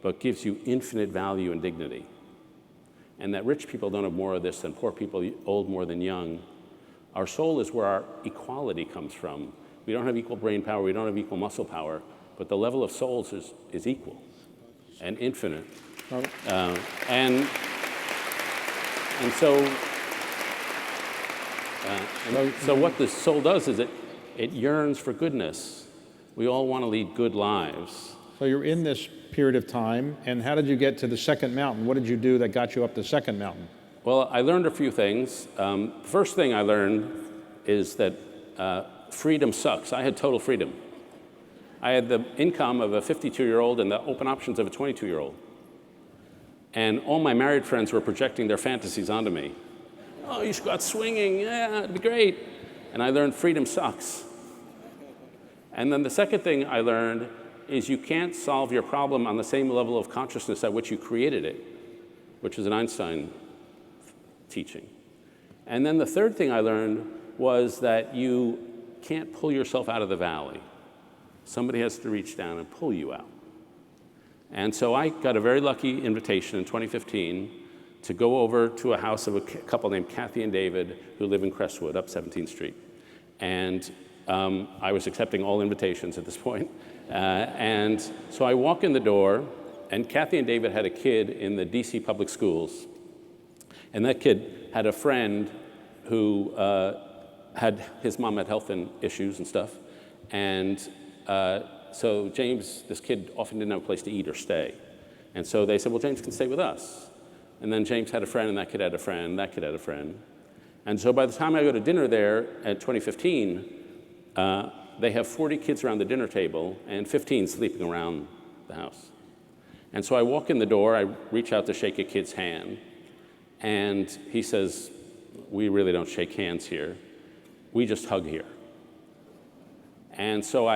but gives you infinite value and dignity. And that rich people don't have more of this than poor people, old more than young. Our soul is where our equality comes from. We don't have equal brain power, we don't have equal muscle power, but the level of souls is equal and infinite. And so what the soul does is it yearns for goodness. We all want to lead good lives. So you're in this period of time, and how did you get to the second mountain? What did you do that got you up the second mountain? Well, I learned a few things. First thing I learned is that freedom sucks. I had total freedom. I had the income of a 52-year-old and the open options of a 22-year-old. And all my married friends were projecting their fantasies onto me. Oh, you should go out swinging, yeah, it'd be great. And I learned freedom sucks. And then the second thing I learned is you can't solve your problem on the same level of consciousness at which you created it, which is an Einstein teaching. And then the third thing I learned was that you can't pull yourself out of the valley. Somebody has to reach down and pull you out. And so I got a very lucky invitation in 2015 to go over to a house of a couple named Kathy and David who live in Crestwood up 17th Street. And I was accepting all invitations at this point. And so I walk in the door, and Kathy and David had a kid in the DC public schools. And that kid had a friend who his mom had health issues and stuff. And so James, this kid, often didn't have a place to eat or stay. And so they said, well, James can stay with us. And then James had a friend, and that kid had a friend, that kid had a friend. And so by the time I go to dinner there at 2015, they have 40 kids around the dinner table and 15 sleeping around the house. And so I walk in the door, I reach out to shake a kid's hand, and he says, we really don't shake hands here. We just hug here. And so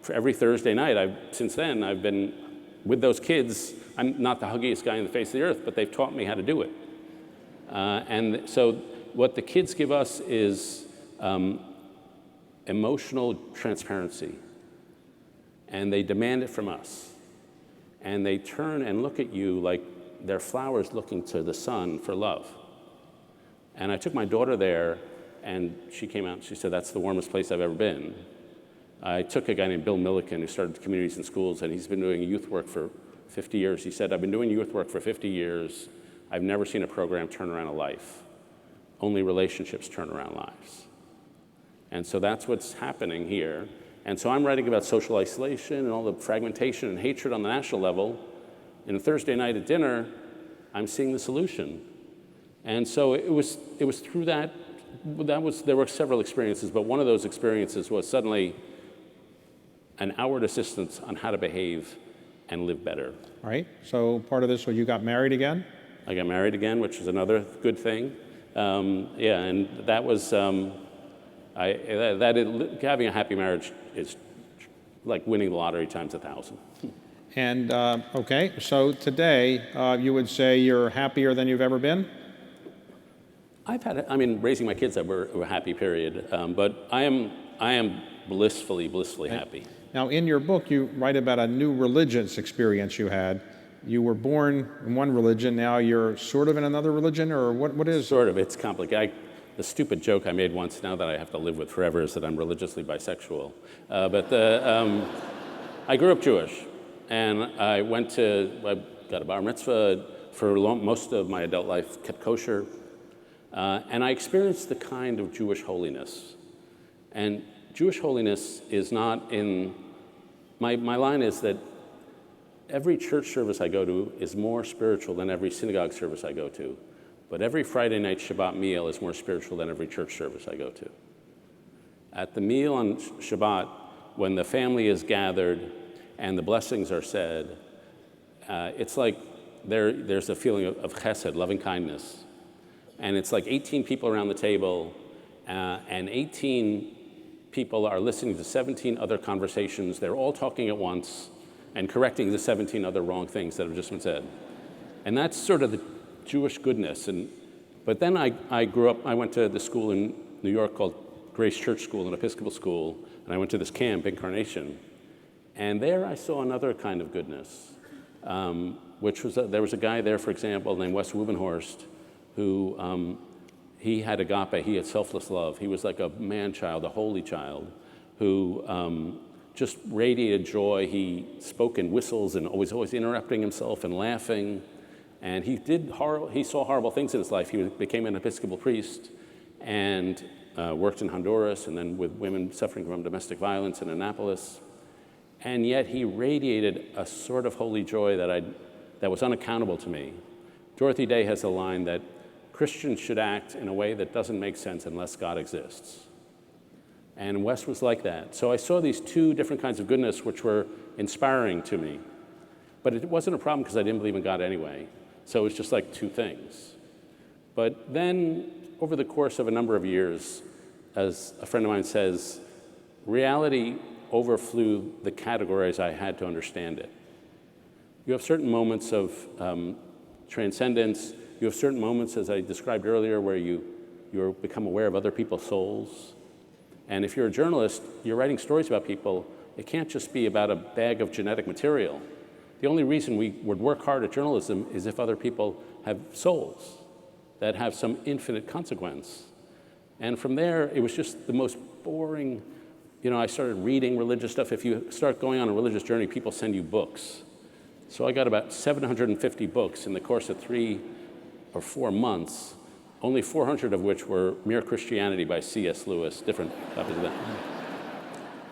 for every Thursday night, since then, I've been with those kids. I'm not the huggiest guy on the face of the earth, but they've taught me how to do it. And so what the kids give us is emotional transparency. And they demand it from us. And they turn and look at you like they're flowers looking to the sun for love. And I took my daughter there, and she came out and she said, that's the warmest place I've ever been. I took a guy named Bill Milliken who started communities and schools, and he's been doing youth work for 50 years. He said, I've been doing youth work for 50 years. I've never seen a program turn around a life. Only relationships turn around lives. And so that's what's happening here. And so I'm writing about social isolation and all the fragmentation and hatred on the national level. And a Thursday night at dinner, I'm seeing the solution. And so it was through there were several experiences, but one of those experiences was suddenly an outward assistance on how to behave and live better. All right, so part of this was you got married again? I got married again, which is another good thing. And that was, having a happy marriage is like winning the lottery times 1,000. And, okay, so today you would say you're happier than you've ever been? Raising my kids were a happy period, but I am blissfully happy. Now, in your book, you write about a new religious experience you had. You were born in one religion, now you're sort of in another religion, or what is? Sort of, it's complicated. The stupid joke I made once, now that I have to live with forever, is that I'm religiously bisexual. I grew up Jewish, and I got a bar mitzvah for most of my adult life, kept kosher, and I experienced the kind of Jewish holiness. And Jewish holiness is not in, my line is that every church service I go to is more spiritual than every synagogue service I go to. But every Friday night Shabbat meal is more spiritual than every church service I go to. At the meal on Shabbat, when the family is gathered and the blessings are said, it's like there's a feeling of chesed, loving kindness. And it's like 18 people around the table, and 18 people are listening to 17 other conversations. They're all talking at once and correcting the 17 other wrong things that have just been said. And that's sort of the Jewish goodness. But then I grew up, I went to the school in New York called Grace Church School, an Episcopal school, and I went to this camp, Incarnation. And there I saw another kind of goodness, which was, there was a guy there, for example, named Wes Rubenhorst, who he had agape, he had selfless love. He was like a man-child, a holy child, who just radiated joy. He spoke in whistles and always interrupting himself and laughing. And he saw horrible things in his life. He became an Episcopal priest and worked in Honduras and then with women suffering from domestic violence in Annapolis. And yet he radiated a sort of holy joy that was unaccountable to me. Dorothy Day has a line that Christians should act in a way that doesn't make sense unless God exists. And Wes was like that. So I saw these two different kinds of goodness which were inspiring to me. But it wasn't a problem because I didn't believe in God anyway. So it was just like two things. But then over the course of a number of years, as a friend of mine says, reality overflew the categories I had to understand it. You have certain moments of transcendence. You have certain moments, as I described earlier, where you become aware of other people's souls. And if you're a journalist, you're writing stories about people. It can't just be about a bag of genetic material. The only reason we would work hard at journalism is if other people have souls that have some infinite consequence. And from there, it was just the most boring. I started reading religious stuff. If you start going on a religious journey, people send you books. So I got about 750 books in the course of 3 or 4 months, only 400 of which were Mere Christianity by C.S. Lewis, different copies of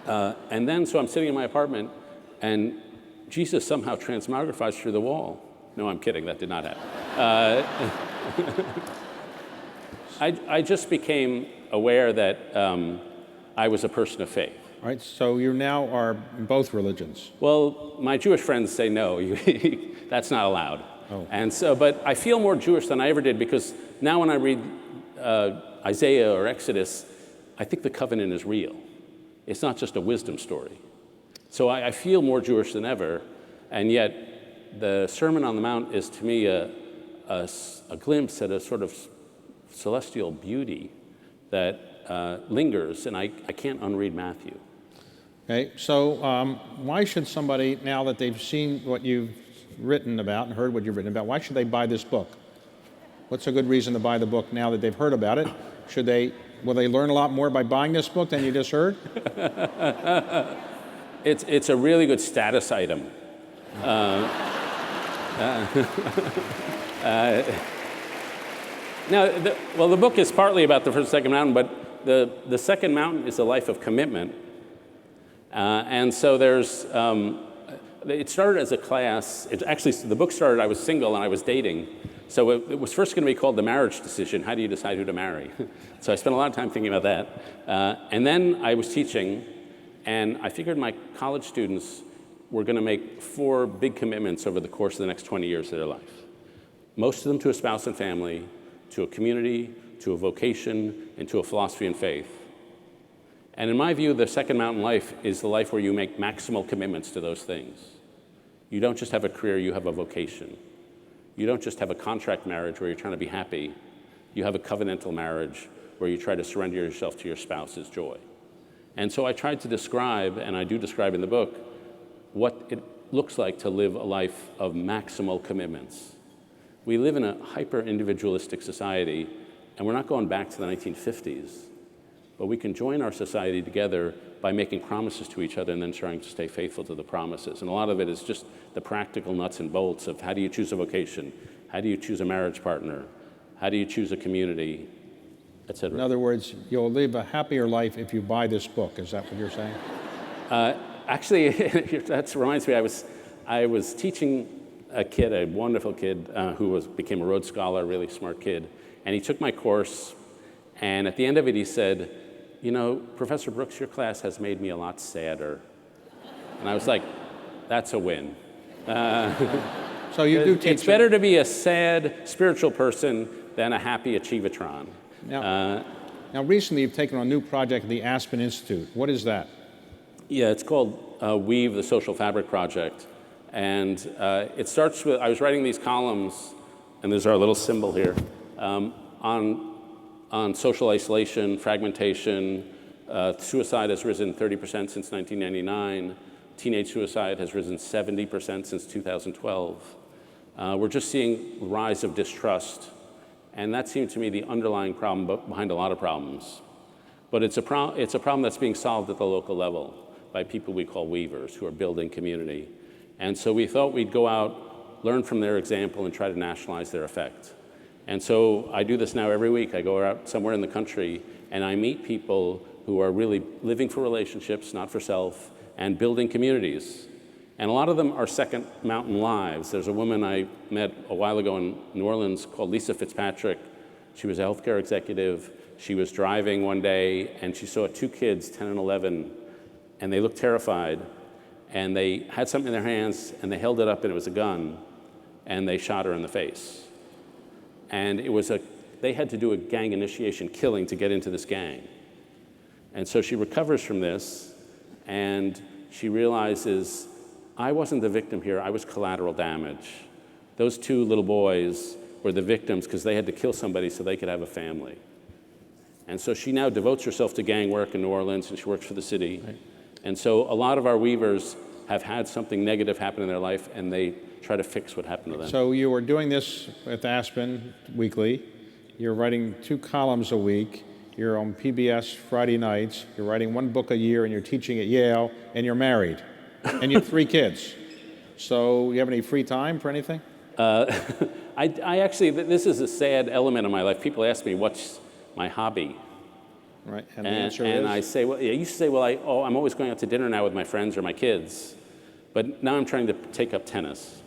that. And then, so I'm sitting in my apartment, and Jesus somehow transmogrifies through the wall. No, I'm kidding, that did not happen. I just became aware that I was a person of faith. All right, so you now are in both religions. Well, my Jewish friends say no, that's not allowed. Oh. And so, but I feel more Jewish than I ever did because now when I read Isaiah or Exodus, I think the covenant is real. It's not just a wisdom story. So I feel more Jewish than ever, and yet the Sermon on the Mount is to me a glimpse at a sort of celestial beauty that lingers, and I can't unread Matthew. Okay, so why should somebody, now that they've seen what you've written about and heard what you've written about, why should they buy this book? What's a good reason to buy the book now that they've heard about it? Will they learn a lot more by buying this book than you just heard? It's a really good status item. Now, the book is partly about the first and second mountain, but the second mountain is a life of commitment. And so there's, it started as a class. The book started, I was single and I was dating. So it was first going to be called The Marriage Decision. How do you decide who to marry? So I spent a lot of time thinking about that. And then I was teaching, and I figured my college students were going to make 4 big commitments over the course of the next 20 years of their life. Most of them to a spouse and family, to a community, to a vocation, and to a philosophy and faith. And in my view, the second mountain life is the life where you make maximal commitments to those things. You don't just have a career, you have a vocation. You don't just have a contract marriage where you're trying to be happy. You have a covenantal marriage where you try to surrender yourself to your spouse's joy. And so I tried to describe, and I do describe in the book, what it looks like to live a life of maximal commitments. We live in a hyper-individualistic society, and we're not going back to the 1950s, but we can join our society together by making promises to each other and then trying to stay faithful to the promises. And a lot of it is just the practical nuts and bolts of how do you choose a vocation, how do you choose a marriage partner, how do you choose a community, etc. In other words, you'll live a happier life if you buy this book. Is that what you're saying? Actually, that reminds me, I was teaching a kid, a wonderful kid, who became a Rhodes Scholar, a really smart kid, and he took my course, and at the end of it he said, "You know, Professor Brooks, your class has made me a lot sadder." And I was like, that's a win. So you do teach. It's better to be a sad spiritual person than a happy achievatron. Now, recently you've taken on a new project at the Aspen Institute. What is that? Yeah, it's called Weave, the Social Fabric Project. And it starts with, I was writing these columns, and there's our little symbol here, on social isolation, fragmentation. Suicide has risen 30% since 1999. Teenage suicide has risen 70% since 2012. We're just seeing the rise of distrust. And that seemed to me the underlying problem behind a lot of problems. But it's a problem that's being solved at the local level by people we call weavers who are building community. And so we thought we'd go out, learn from their example, and try to nationalize their effect. And so I do this now every week. I go out somewhere in the country and I meet people who are really living for relationships, not for self, and building communities. And a lot of them are second mountain lives. There's a woman I met a while ago in New Orleans called Lisa Fitzpatrick. She was a healthcare executive. She was driving one day and she saw two kids, 10 and 11, and they looked terrified. And they had something in their hands and they held it up and it was a gun, and they shot her in the face. And they had to do a gang initiation killing to get into this gang. And so she recovers from this and she realizes, I wasn't the victim here, I was collateral damage. Those two little boys were the victims because they had to kill somebody so they could have a family. And so she now devotes herself to gang work in New Orleans, and she works for the city. Right. And so a lot of our weavers have had something negative happen in their life, and they try to fix what happened to them. So you were doing this at Aspen weekly. You're writing 2 columns a week. You're on PBS Friday nights. You're writing 1 book a year, and you're teaching at Yale, and you're married. And you have 3 kids. So you have any free time for anything? I actually, this is a sad element of my life. People ask me, what's my hobby? Right, and the answer is? And I say, well, I used to say, well, I'm always going out to dinner now with my friends or my kids. But now I'm trying to take up tennis.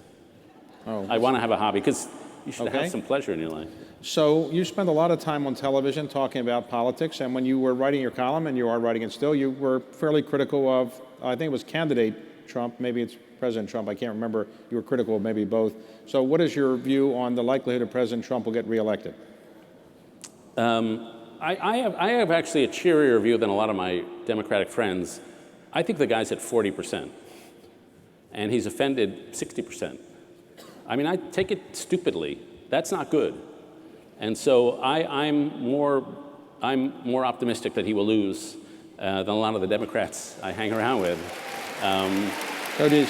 Oh. I want to have a hobby, because you should have some pleasure in your life. So you spend a lot of time on television talking about politics, and when you were writing your column, and you are writing it still, you were fairly critical of, I think it was candidate Trump, maybe it's President Trump, I can't remember. You were critical of maybe both. So what is your view on the likelihood of President Trump will get reelected? I have actually a cheerier view than a lot of my Democratic friends. I think the guy's at 40%, and he's offended 60%. I mean, I take it stupidly. That's not good. And so I'm more optimistic that he will lose than a lot of the Democrats I hang around with.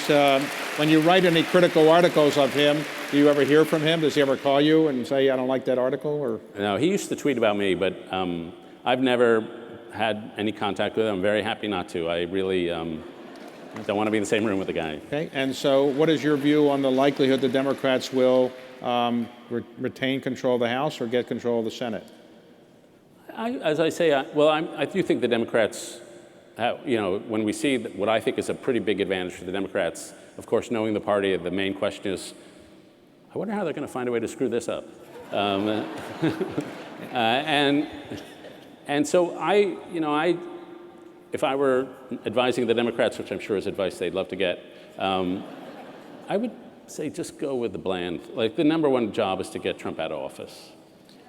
So when you write any critical articles of him, do you ever hear from him? Does he ever call you and say, I don't like that article? Or? No, he used to tweet about me, but I've never had any contact with him. I'm very happy not to. I really don't want to be in the same room with the guy. Okay, and so what is your view on the likelihood the Democrats will retain control of the House or get control of the Senate? As I say, I do think the Democrats, when we see what I think is a pretty big advantage for the Democrats, of course, knowing the party, the main question is, I wonder how they're going to find a way to screw this up. And so if I were advising the Democrats, which I'm sure is advice they'd love to get, I would say just go with the bland. Like, the number one job is to get Trump out of office.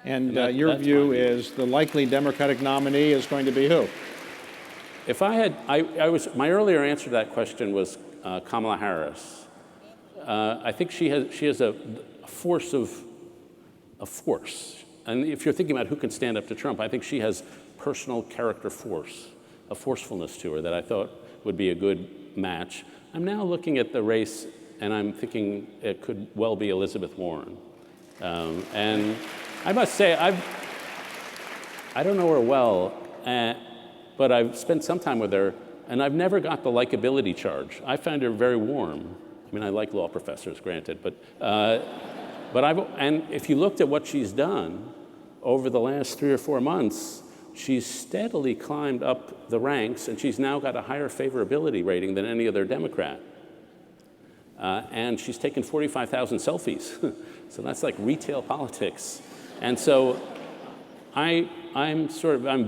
And your view is the likely Democratic nominee is going to be who? If I had, my earlier answer to that question was Kamala Harris. I think she has a force. And if you're thinking about who can stand up to Trump, I think she has personal character force, a forcefulness to her that I thought would be a good match. I'm now looking at the race, and I'm thinking it could well be Elizabeth Warren. And I must say, I don't know her well, but I've spent some time with her, and I've never got the likability charge. I find her very warm. I mean, I like law professors, granted, but if you looked at what she's done over the last 3 or 4 months, she's steadily climbed up the ranks, and she's now got a higher favorability rating than any other Democrat. And she's taken 45,000 selfies. So that's like retail politics. And so I'm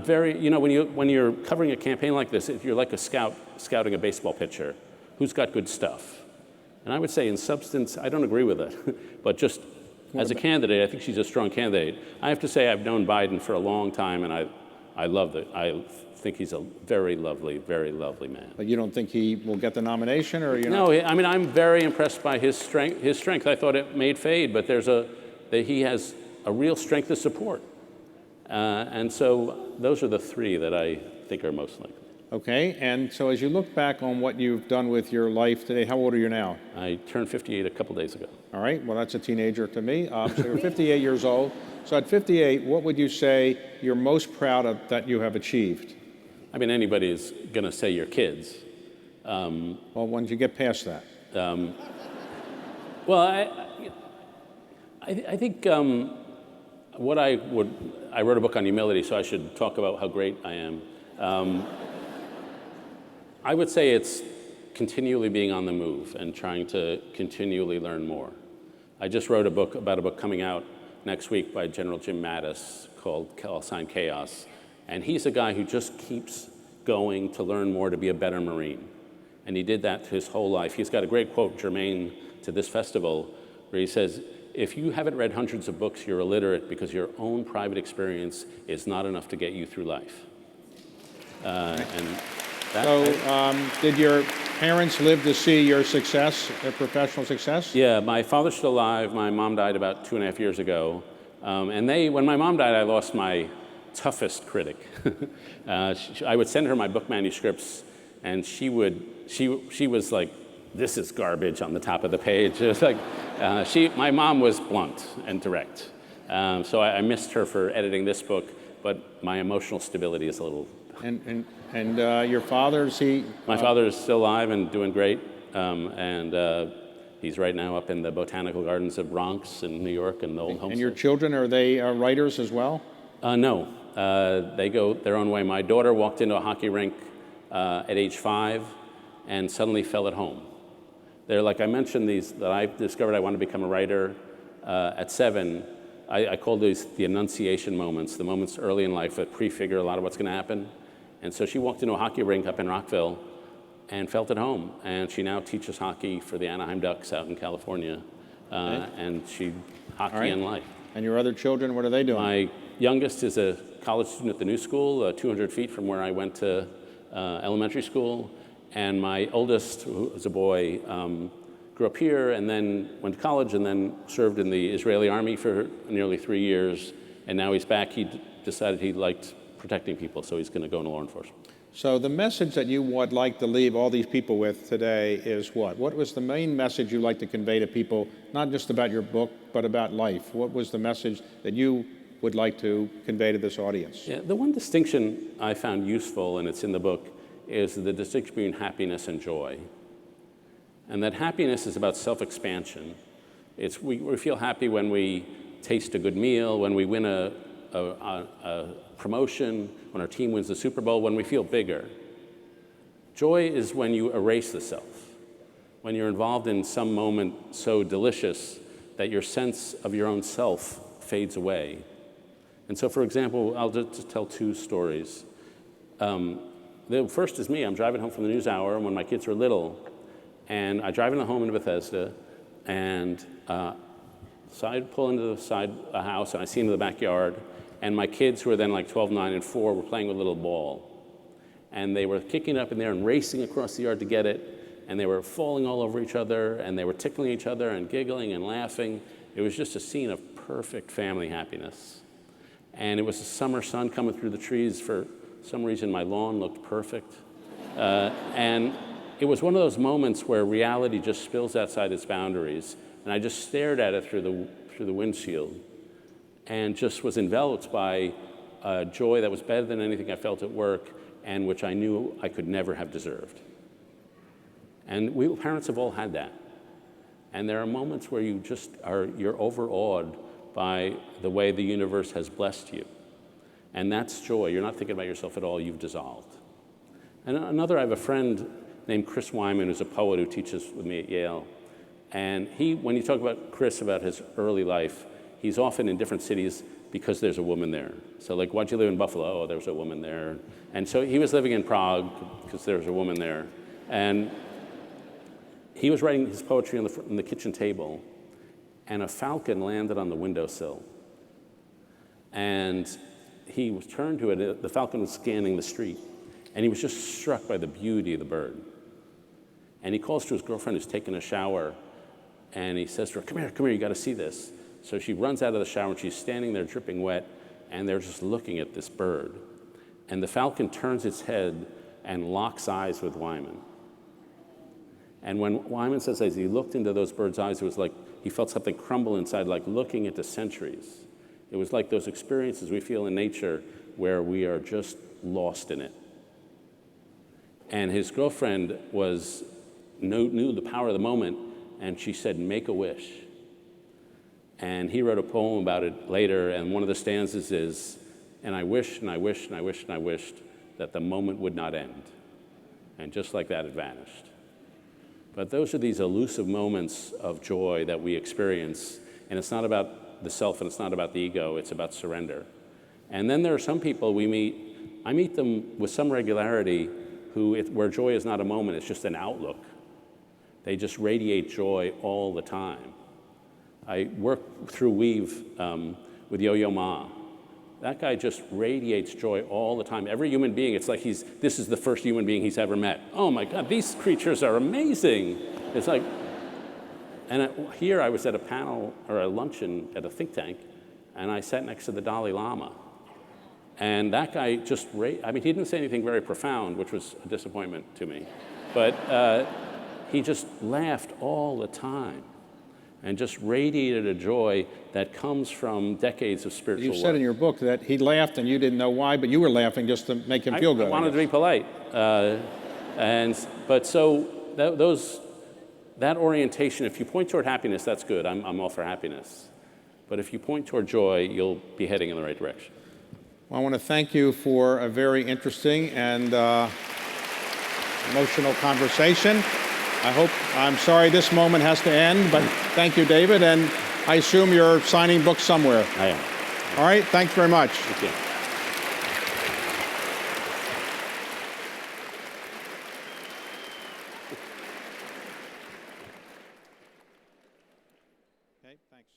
very, when you're covering a campaign like this, you're like a scout scouting a baseball pitcher. Who's got good stuff? And I would say in substance, I don't agree with it, but just as a candidate, I think she's a strong candidate. I have to say I've known Biden for a long time, and I love it. I think he's a very lovely man. But you don't think he will get the nomination, or you No, I mean, I'm very impressed by his strength. I thought it may fade, but that he has a real strength of support. And so those are the three that I think are most likely. Okay, and so as you look back on what you've done with your life today, how old are you now? I turned 58 a couple days ago. All right, well, that's a teenager to me. So you're 58 years old. So at 58, what would you say you're most proud of that you have achieved? I mean, anybody is going to say your kids. Well, when did you get past that? Well, I think I wrote a book on humility, so I should talk about how great I am. I would say it's continually being on the move and trying to continually learn more. I just wrote about a book coming out next week by General Jim Mattis called Call Sign Chaos. And he's a guy who just keeps going to learn more to be a better Marine. And he did that his whole life. He's got a great quote germane to this festival where he says, if you haven't read hundreds of books, you're illiterate because your own private experience is not enough to get you through life. Did your parents live to see your success, your professional success? Yeah, my father's still alive. My mom died about 2.5 years ago. When my mom died, I lost my toughest critic. I would send her my book manuscripts, and she was like, "This is garbage" on the top of the page. It was like, my mom was blunt and direct. So I missed her for editing this book, but my emotional stability is a little. And your father, is he? My father is still alive and doing great, and he's right now up in the botanical gardens of Bronx in New York and the old homestead. And your children, are they writers as well? No, they go their own way. My daughter walked into a hockey rink at age 5 and suddenly fell at home. They're like I mentioned that I discovered I wanted to become a writer at 7. I call these the annunciation moments, the moments early in life that prefigure a lot of what's going to happen. And so she walked into a hockey rink up in Rockville and felt at home. And she now teaches hockey for the Anaheim Ducks out in California. And hockey and life. And your other children, what are they doing? My youngest is a college student at the New School, 200 feet from where I went to elementary school. And my oldest, who was a boy, grew up here and then went to college and then served in the Israeli army for nearly 3 years. And now he's back. He decided he liked protecting people, so he's going to go into law enforcement. So the message that you would like to leave all these people with today is what? What was the main message you'd like to convey to people, not just about your book, but about life? What was the message that you would like to convey to this audience? Yeah, the one distinction I found useful, and it's in the book, is the distinction between happiness and joy. And that happiness is about self-expansion. We feel happy when we taste a good meal, when we win a promotion, when our team wins the Super Bowl, when we feel bigger. Joy is when you erase the self, when you're involved in some moment so delicious that your sense of your own self fades away. And so, for example, I'll just tell 2 stories. The first is me. I'm driving home from the NewsHour when my kids were little, and I drive into home in Bethesda, and so I pull into the side of the house, and I see into the backyard, and my kids, who were then like 12, 9, and 4, were playing with a little ball. And they were kicking it up in there and racing across the yard to get it, and they were falling all over each other, and they were tickling each other and giggling and laughing. It was just a scene of perfect family happiness. And it was the summer sun coming through the trees. For some reason, my lawn looked perfect. And it was one of those moments where reality just spills outside its boundaries, and I just stared at it through the windshield and just was enveloped by joy that was better than anything I felt at work and which I knew I could never have deserved. And we parents have all had that. And there are moments where you're overawed by the way the universe has blessed you. And that's joy. You're not thinking about yourself at all. You've dissolved. And I have a friend named Chris Wyman, who's a poet who teaches with me at Yale. And when you talk about Chris, about his early life, he's often in different cities because there's a woman there. So like, why'd you live in Buffalo? Oh, there was a woman there. And so he was living in Prague because there was a woman there. And he was writing his poetry on the kitchen table, and a falcon landed on the windowsill. And he was turned to it, the falcon was scanning the street, and he was just struck by the beauty of the bird. And he calls to his girlfriend who's taking a shower, and he says to her, come here, you gotta see this. So she runs out of the shower, and she's standing there dripping wet, and they're just looking at this bird. And the falcon turns its head and locks eyes with Wyman. And when Wyman says as he looked into those birds' eyes, it was like he felt something crumble inside, like looking into centuries. It was like those experiences we feel in nature where we are just lost in it. And his girlfriend knew the power of the moment, and she said, make a wish. And he wrote a poem about it later, and one of the stanzas is, and I wished, and I wished, and I wished, and I wished that the moment would not end. And just like that, it vanished. But those are these elusive moments of joy that we experience, and it's not about the self and it's not about the ego, it's about surrender. And then there are some people we meet, I meet them with some regularity, where joy is not a moment, it's just an outlook. They just radiate joy all the time. I work through Weave with Yo-Yo Ma. That guy just radiates joy all the time. Every human being, it's like this is the first human being he's ever met. Oh my God, these creatures are amazing. It's like, and here I was at a panel or a luncheon at a think tank, and I sat next to the Dalai Lama. And that guy just, he didn't say anything very profound, which was a disappointment to me. But he just laughed all the time and just radiated a joy that comes from decades of spiritual work. You said in your book that he laughed and you didn't know why, but you were laughing just to make him feel good. I wanted to be polite. But so that orientation, if you point toward happiness, that's good. I'm all for happiness. But if you point toward joy, you'll be heading in the right direction. Well, I want to thank you for a very interesting and emotional conversation. I'm sorry this moment has to end, but thank you, David, and I assume you're signing books somewhere. I am. All right, thanks very much. Thank you. Okay, thanks.